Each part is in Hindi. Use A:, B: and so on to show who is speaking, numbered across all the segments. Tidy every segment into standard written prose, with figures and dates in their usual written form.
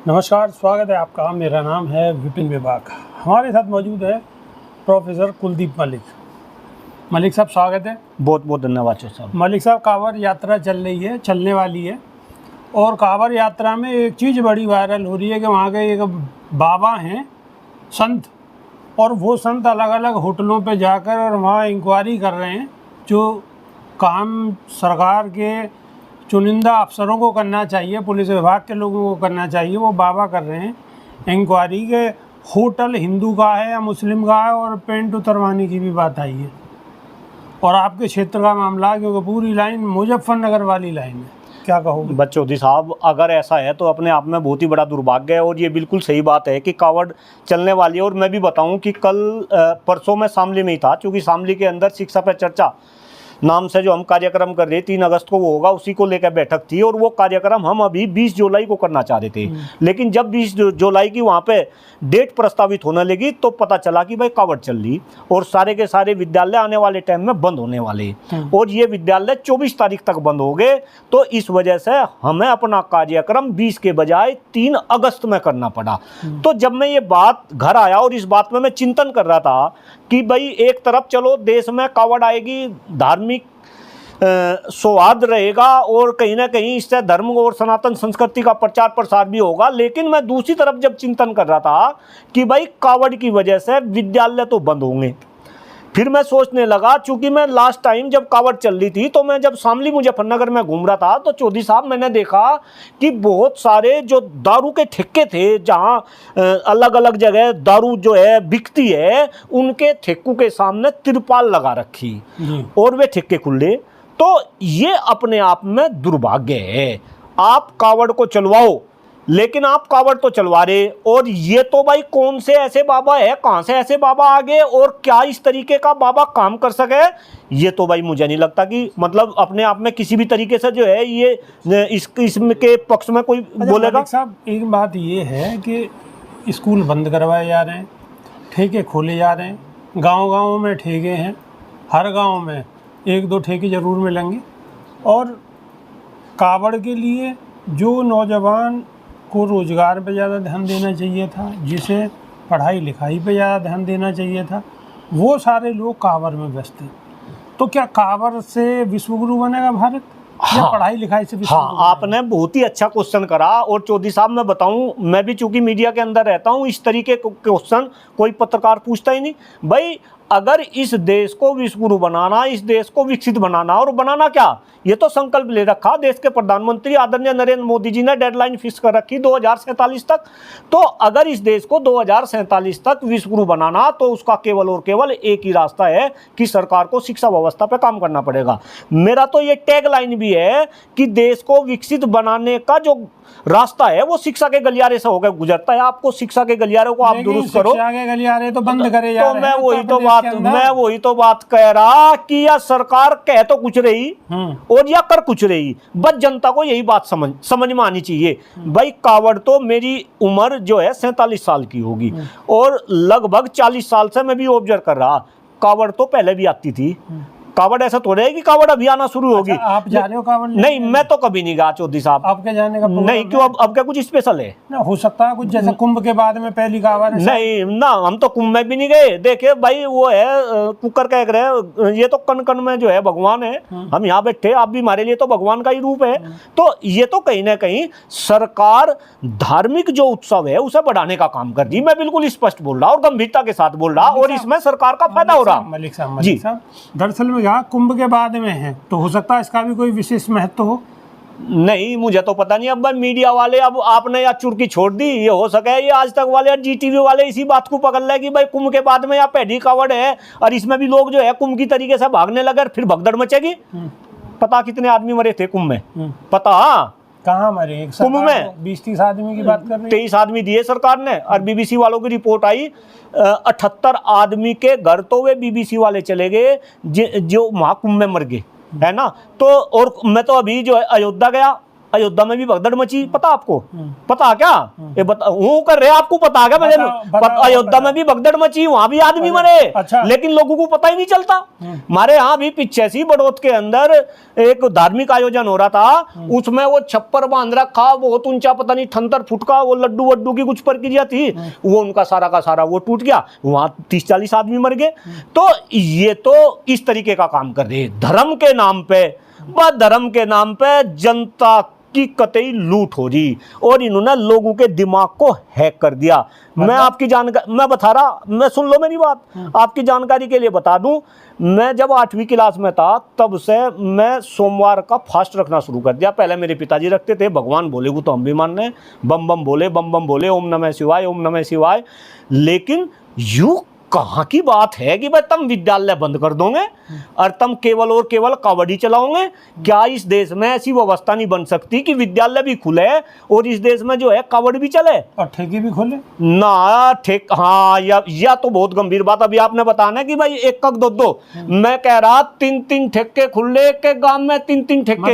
A: नमस्कार, स्वागत है आपका। मेरा नाम है विपिन विभाग। हमारे साथ मौजूद है प्रोफेसर कुलदीप मलिक। मलिक साहब, स्वागत है।
B: बहुत बहुत धन्यवाद साहब।
A: मलिक साहब, कांवड़ यात्रा चल रही है, चलने वाली है, और कांवड़ यात्रा में एक चीज़ बड़ी वायरल हो रही है कि वहाँ के एक बाबा हैं, संत, और वो संत अलग अलग होटलों पे जाकर और वहाँ इंक्वायरी कर रहे हैं। जो काम सरकार के चुनिंदा अफसरों को करना चाहिए, पुलिस विभाग के लोगों को करना चाहिए, वो बाबा कर रहे हैं इंक्वायरी के। होटल हिंदू का है या मुस्लिम का है, और पेंट उतरवाने की भी बात आई है। और आपके क्षेत्र का मामला है, क्योंकि पूरी लाइन मुजफ्फरनगर वाली लाइन है। क्या कहोगे?
B: बच्चों साहब, अगर ऐसा है तो अपने आप में बहुत ही बड़ा दुर्भाग्य है, और ये बिल्कुल सही बात है कि कांवड़ चलने वाली है। और मैं भी बताऊं कि कल परसों मैं शामली में ही था, क्योंकि शामली के अंदर शिक्षा पे चर्चा नाम से जो हम कार्यक्रम कर रहे 3 अगस्त को वो होगा, उसी को लेकर बैठक थी। और वो कार्यक्रम हम अभी 20 जुलाई को करना चाह रहे थे, लेकिन जब 20 जुलाई की वहाँ पे डेट प्रस्तावित होने लगी तो पता चला कि भाई कांवड़ चल रही, और सारे के सारे विद्यालय आने वाले टाइम में बंद होने वाले, और ये विद्यालय 24 तारीख तक बंद हो गए। तो इस वजह से हमें अपना कार्यक्रम 20 के बजाय 3 अगस्त में करना पड़ा। तो जब मैं ये बात घर आया और इस बात में मैं चिंतन कर रहा था कि भाई एक तरफ चलो देश में कांवड़ आएगी, धार्मिक सौहार्द रहेगा, और कहीं ना कहीं इससे धर्म और सनातन संस्कृति का प्रचार प्रसार भी होगा। लेकिन मैं दूसरी तरफ जब चिंतन कर रहा था कि भाई कांवड़ की वजह से विद्यालय तो बंद होंगे, फिर मैं सोचने लगा, चूंकि मैं लास्ट टाइम जब कांवड़ चल रही थी तो मैं जब शामली मुजफ्फरनगर में घूम रहा था तो चौधरी साहब मैंने देखा कि बहुत सारे जो दारू के ठेके थे, जहां अलग अलग जगह दारू जो है बिकती है, उनके ठेकों के सामने तिरपाल लगा रखी और वे ठेके खुले। तो ये अपने आप में दुर्भाग्य है। आप कांवड़ को चलवाओ, लेकिन आप कांवड़ तो चलवा रहे, और ये तो भाई कौन से ऐसे बाबा है, कहां से ऐसे बाबा आ गए, और क्या इस तरीके का बाबा काम कर सके, ये तो भाई मुझे नहीं लगता कि मतलब अपने आप में किसी भी तरीके से जो है ये इसके पक्ष में कोई बोलेगा।
A: साहब, एक बात ये है कि स्कूल बंद करवाए जा रहे हैं, ठेके खोले जा रहे हैं, गांव-गांव में ठेके हैं, हर गांव में 1-2 ठेके जरूर मिलेंगे। और कांवड़ के लिए जो नौजवान को रोज़गार पे ज़्यादा ध्यान देना चाहिए था, जिसे पढ़ाई लिखाई पे ज़्यादा ध्यान देना चाहिए था, वो सारे लोग कांवड़ में व्यस्त हैं। तो क्या कांवड़ से विश्वगुरु बनेगा भारत, या पढ़ाई लिखाई से विश्वगुरु?
B: आपने बहुत ही अच्छा क्वेश्चन करा। और चौधरी साहब मैं बताऊं, मैं भी चूंकि मीडिया के अंदर रहता हूं, इस तरीके के क्वेश्चन कोई पत्रकार पूछता ही नहीं। भाई अगर इस देश को विश्वगुरु बनाना, इस देश को विकसित बनाना, और बनाना क्या, ये तो संकल्प ले रखा देश के प्रधानमंत्री आदरणीय नरेंद्र मोदी जी ने, डेडलाइन फिक्स कर रखी 2047 तक। तो अगर इस देश को 2047 तक विश्वगुरु बनाना, तो उसका केवल और केवल एक ही रास्ता है कि सरकार को शिक्षा व्यवस्था पे काम करना पड़ेगा। मेरा तो ये टैगलाइन भी है कि देश को विकसित बनाने का जो रास्ता है वो शिक्षा के गलियारे से होकर गुजरता है। आपको शिक्षा के गलियारे को आप दुरुस्त करो,
A: शिक्षा के गलियारे तो बंद करे जा रहे हैं।
B: मैं वही तो बात कह रहा कि या सरकार कह तो कुछ रही और या कर कुछ रही, बस जनता को यही बात समझ में आनी चाहिए। भाई कांवड़ तो मेरी उम्र जो है 47 साल की होगी, और लगभग 40 साल से मैं भी ऑब्जर्व कर रहा, कांवड़ तो पहले भी आती थी। कांवड़ ऐसा थोड़ा है कि कांवड़ अभी आना शुरू होगी।
A: अच्छा, आप जा रहे हो कांवड़?
B: नहीं, मैं तो कभी नहीं गया चौधरी साहब।
A: आपके जाने का
B: नहीं, क्यों? अब क्या कुछ स्पेशल है?
A: ना हो सकता है कुछ, जैसे कुंभ के बाद में पहली कांवड़?
B: नहीं ना, हम तो कुंभ में भी नहीं गए। देखिए भाई, वो है कुकर कह रहे, ये तो कण कण में जो है भगवान है। हम यहाँ बैठे, आप भी हमारे लिए तो भगवान का ही रूप है। तो ये तो कहीं ना कहीं सरकार धार्मिक जो उत्सव है उसे बढ़ाने का काम कर रही। मैं बिल्कुल स्पष्ट बोल रहा और गंभीरता के साथ बोल रहा, और इसमें सरकार का फायदा हो रहा।
A: मलिक साहब, दरअसल में यहाँ कुंभ के बाद में है, तो हो सकता है इसका भी कोई विशेष महत्व हो।
B: नहीं, मुझे तो पता नहीं। अब मीडिया वाले, अब आपने या चुटकी छोड़ दी, ये हो सके ये आज तक वाले और जीटीवी वाले इसी बात को पकड़ ले कि भाई कुंभ के बाद में या पहली कांवड़ है, और इसमें भी लोग जो है कुंभ की तरीके से भागने लगे, फिर भगदड़ मचेगी। पता कितने आदमी मरे थे कुंभ में? पता
A: कहाँ मरे?
B: कुंभ में
A: 20-30 आदमी की बात कर रहे हैं।
B: 23 आदमी दिए सरकार ने, और बीबीसी वालों की रिपोर्ट आई 78 आदमी के घर तो वे बीबीसी वाले चले गए जो महाकुंभ में मर गए, है ना। तो और मैं तो अभी जो है अयोध्या गया, अयोध्या में भी भगदड़ मची, पता आपको? पता क्या? ये बता वो कर रहे आपको पता क्या? अयोध्या में भी भगदड़ मची, वहां भी आदमी मरे।
A: अच्छा।
B: लेकिन लोगों को पता ही नहीं चलता। हमारे यहाँ भी पीछे सी बड़ौत के अंदर एक धार्मिक आयोजन हो रहा था, उसमें वो छप्पर बांध रखा बहुत ऊंचा, पता नहीं 78 फुट का, वो लड्डू वड्डू की कुछ प्रक्रिया थी, वो उनका सारा का सारा वो टूट गया, वहां 30-40 आदमी मर गए। तो ये तो इस तरीके का काम कर रहे हैं धर्म के नाम पे, बस धर्म के नाम पे जनता की कतई लूट हो रही, और इन्होंने लोगों के दिमाग को हैक कर दिया। मैं आपकी जानकारी मैं बता रहा, मैं सुन लो मेरी बात, आपकी जानकारी के लिए बता दूं, मैं जब 8वीं क्लास में था तब से मैं सोमवार का फास्ट रखना शुरू कर दिया। पहले मेरे पिताजी रखते थे, भगवान बोले वो तो हम भी मान रहे हैं, बम बम बोले, बम बम बोले, ओम नमः शिवाय, ओम नमः शिवाय। लेकिन यूं कहाँ की बात है कि भाई तुम विद्यालय बंद कर दोगे और तुम केवल और केवल कबड्डी चलाओगे? क्या इस देश में ऐसी व्यवस्था नहीं बन सकती कि विद्यालय भी खुले और इस देश में जो है कबड्डी भी चले
A: और ठेके भी खोले
B: ना? ठेक हाँ, या तो बहुत गंभीर बात अभी आपने बताना कि भाई एक दो मैं कह रहा 3-3 ठेके खुले, एक गांव में 3-3 ठेके,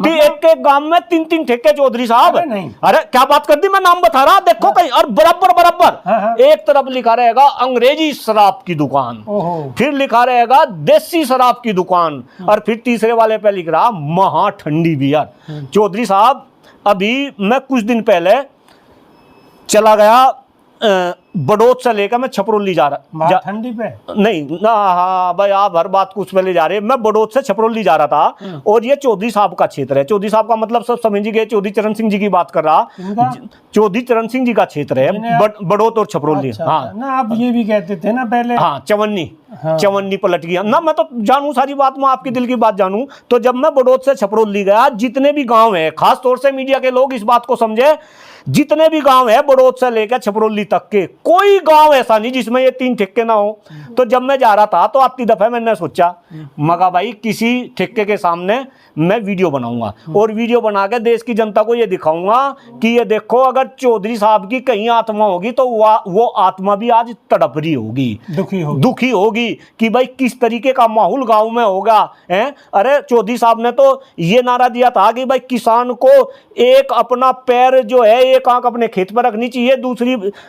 B: एक गांव में 3-3 ठेके चौधरी साहब। अरे क्या बात कर दी, मैं नाम बता रहा, देखो कहीं, और बराबर बराबर एक तरफ लिखा रहेगा अंग्रेजी शराब की दुकान, फिर लिखा रहेगा देसी शराब की दुकान, और फिर तीसरे वाले पे लिख रहा महा ठंडी बियर। चौधरी साहब अभी मैं कुछ दिन पहले चला गया बड़ौत से लेकर मैं छपरौली जा रहा,
A: ठंडी पे
B: नहीं ना, हाँ भाई आप हर बात को उस पे ले जा रहे हैं। मैं बड़ौत से छपरौली जा रहा था, और ये चौधरी साहब का क्षेत्र है। चौधरी साहब का मतलब सब समझ गए, चौधरी चरण सिंह जी की बात कर रहा, चौधरी चरण सिंह जी का क्षेत्र है बड़ौत और छपरौली।
A: अच्छा,
B: हाँ
A: ना आप ये भी कहते थे ना पहले,
B: हाँ चवन्नी पलट गया ना, मैं तो जानू सारी बात, मैं आपकी दिल की बात जानू। तो जब मैं बड़ौत से छपरौली गया, जितने भी गाँव है, खास तौर से मीडिया के लोग इस बात को समझे, जितने भी गांव है बड़ौत से लेकर छपरौली तक के, कोई गांव ऐसा नहीं जिसमें ये 3 ठेके ना हो। तो जब मैं जा रहा था तो आती दफे मैंने सोचा, मगा भाई किसी ठेके के सामने मैं वीडियो बनाऊंगा, और वीडियो बना के देश की जनता को ये दिखाऊंगा कि ये देखो, अगर चौधरी साहब की कहीं आत्मा होगी तो वो आत्मा भी आज तड़प रही होगी, दुखी होगी कि भाई किस तरीके का माहौल गांव में होगा। अरे चौधरी साहब ने तो ये नारा दिया था कि भाई किसान को एक अपना पैर जो है, एक आंख अपने खेत पर रखनी चाहिए,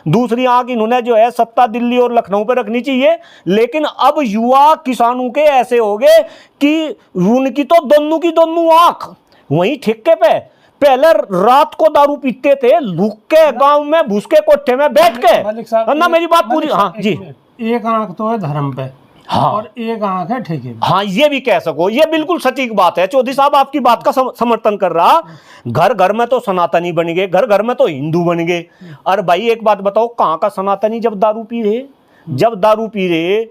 B: दूसरी आंख इन्होंने जो है सत्ता दिल्ली और लखनऊ पर रखनी चाहिए। लेकिन अब युवा किसानों के ऐसे हो गए कि उनकी तो दोनों की दोनों आंख वहीं ठेके पे, पहले रात को दारू पीते थे लुक के गांव में भूसके कोठे में बैठ के ना, मेरी बात पूरी, हाँ जी,
A: एक आंख तो है धर्म पे, हाँ, और एक आंख है ठेके पे।
B: हाँ ये भी कह सको, ये बिल्कुल सटीक बात है। चौधरी साहब आपकी बात का समर्थन कर रहा, घर घर में तो सनातनी बन गए, घर घर में तो हिंदू बन गए। और भाई एक बात बताओ, कहाँ का सनातनी जब दारू पी रहे,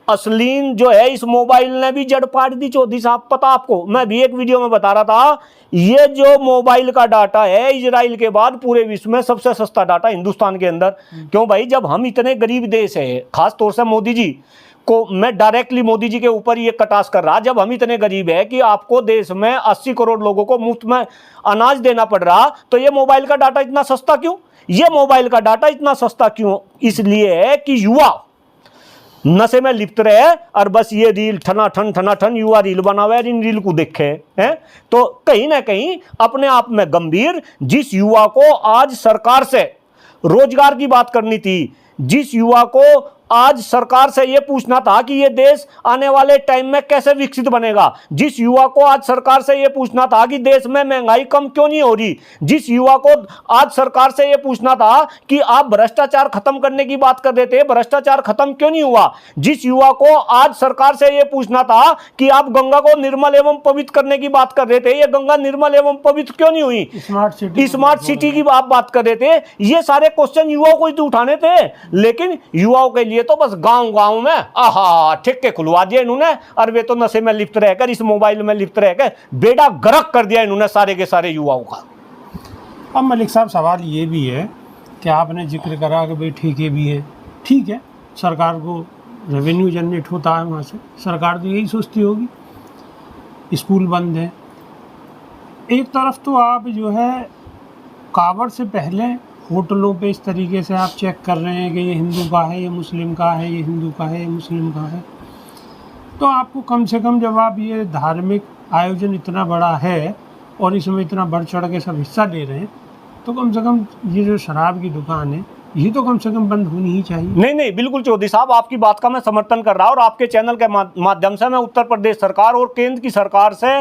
B: अश्लील जो है इस मोबाइल ने भी जड़ पाड़ दी। चौधरी साहब पता आपको, मैं भी एक वीडियो में बता रहा था, ये जो मोबाइल का डाटा है इजराइल के बाद पूरे विश्व में सबसे सस्ता डाटा हिंदुस्तान के अंदर। क्यों भाई, जब हम इतने गरीब देश है, खास तौर से मोदी जी को मैं डायरेक्टली मोदी जी के ऊपर ये कटास कर रहा, जब हम इतने गरीब है कि आपको देश में 80 करोड़ लोगों को मुफ्त में अनाज देना पड़ रहा, तो ये मोबाइल का डाटा इतना सस्ता क्यों? ये मोबाइल का डाटा इतना सस्ता क्यों? इसलिए है कि युवा नशे में लिप्त रहे, और बस ये रील ठना ठन युवा रील बनावे, इन रील को देखे हैं। तो कहीं ना कहीं अपने आप में गंभीर, जिस युवा को आज सरकार से रोजगार की बात करनी थी, जिस युवा को आज सरकार से यह पूछना था कि यह देश आने वाले टाइम में कैसे विकसित बनेगा, जिस युवा को आज सरकार से यह पूछना था कि देश में महंगाई कम क्यों नहीं हो रही, जिस युवा को आज सरकार से यह पूछना था कि आप भ्रष्टाचार खत्म करने की बात कर रहे थे, भ्रष्टाचार खत्म क्यों नहीं हुआ, जिस युवा को आज सरकार से यह पूछना था कि आप गंगा को निर्मल एवं पवित्र करने की बात कर रहे थे, यह गंगा निर्मल एवं पवित्र क्यों नहीं हुई, स्मार्ट सिटी की आप बात कर रहे थे, ये सारे क्वेश्चन युवाओं को ही उठाने थे। लेकिन युवाओं के लिए तो बस गांव में आहा ठेके खुलवा दिए इन्होंने, और वे तो नशे में लिप्त रहकर, इस मोबाइल में लिप्त रहकर बेड़ा गर्क कर दिया इन्होंने सारे के सारे युवाओं का।
A: अब मलिक साहब सवाल ये भी है कि आपने जिक्र करा कि भाई ठेके भी हैं, ठीक है, सरकार को रेवेन्यू जनरेट होता है वहाँ से, सरकार तो यही सोचती होगी। स्कूल बंद है, एक तरफ तो आप जो है कावड़ से पहले होटलों पे इस तरीके से आप चेक कर रहे हैं कि ये हिंदू का है, ये मुस्लिम का है, ये हिंदू का है, ये मुस्लिम का है, तो आपको कम से कम जब आप ये धार्मिक आयोजन इतना बड़ा है और इसमें इतना बढ़ चढ़ के सब हिस्सा ले रहे हैं, तो कम से कम ये जो शराब की दुकान है ये तो कम से कम बंद होनी ही चाहिए।
B: नहीं नहीं, बिल्कुल चौधरी साहब, आपकी बात का मैं समर्थन कर रहा हूं और आपके चैनल के माध्यम से मैं उत्तर प्रदेश सरकार और केंद्र की सरकार से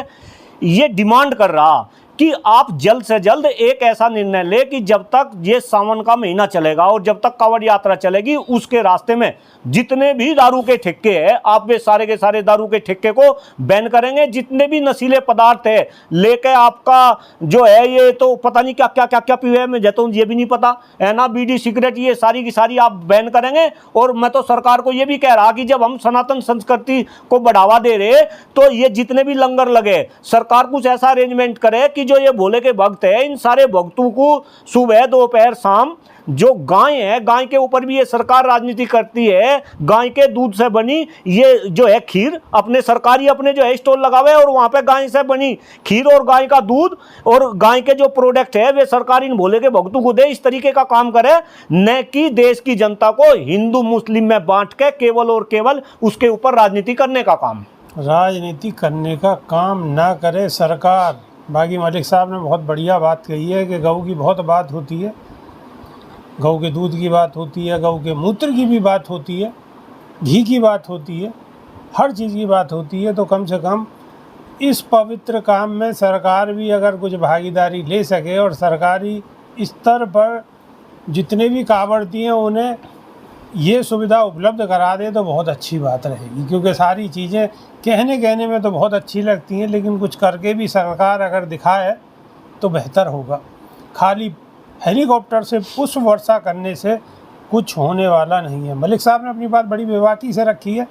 B: ये डिमांड कर रहा कि आप जल्द से जल्द एक ऐसा निर्णय ले कि जब तक ये सावन का महीना चलेगा और जब तक कांवड़ यात्रा चलेगी, उसके रास्ते में जितने भी दारू के ठेके हैं आप वे सारे के सारे दारू के ठेके को बैन करेंगे। जितने भी नशीले पदार्थ है लेके आपका जो है, ये तो पता नहीं क्या क्या क्या क्या पीए, मैं जैता हूँ ये भी नहीं पता है ना, बीड़ी सिगरेट, ये सारी की सारी आप बैन करेंगे। और मैं तो सरकार को ये भी कह रहा कि जब हम सनातन संस्कृति को बढ़ावा दे रहे तो ये जितने भी लंगर लगे, सरकार कुछ ऐसा अरेंजमेंट करे कि जो ये भोले के भक्त है, इन सारे भक्तों को सुबह दोपहर शाम, जो गाय है, गाय के ऊपर भी ये सरकार राजनीति करती है, गाय के दूध से बनी ये जो है खीर अपने सरकारी अपने जो है स्टॉल लगावे और वहां पे गाय से बनी खीर और गाय का दूध और गाय के जो प्रोडक्ट है वे सरकार इन भोले के भक्तों को दे। इस तरीके का काम करे, न कि देश की जनता को हिंदू मुस्लिम में बांट के केवल और केवल उसके ऊपर राजनीति करने का काम।
A: राजनीति करने का काम ना करे सरकार। बागी मलिक साहब ने बहुत बढ़िया बात कही है कि गऊ की बहुत बात होती है, गऊ के दूध की बात होती है, गऊ के मूत्र की भी बात होती है, घी की बात होती है, हर चीज़ की बात होती है। तो कम से कम इस पवित्र काम में सरकार भी अगर कुछ भागीदारी ले सके और सरकारी स्तर पर जितने भी कांवड़ती हैं उन्हें ये सुविधा उपलब्ध करा दे तो बहुत अच्छी बात रहेगी। क्योंकि सारी चीज़ें कहने में तो बहुत अच्छी लगती हैं, लेकिन कुछ करके भी सरकार अगर दिखाए तो बेहतर होगा। खाली हेलीकॉप्टर से पुष्प वर्षा करने से कुछ होने वाला नहीं है। मलिक साहब ने अपनी बात बड़ी बेबाकी से रखी है।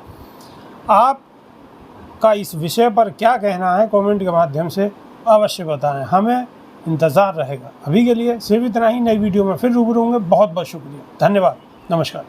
A: आपका इस विषय पर क्या कहना है कमेंट के माध्यम से अवश्य बताएं, हमें इंतज़ार रहेगा। अभी के लिए सिर्फ इतना ही, नई वीडियो में फिर रूबरू होंगे। बहुत बहुत शुक्रिया, धन्यवाद, नमस्कार।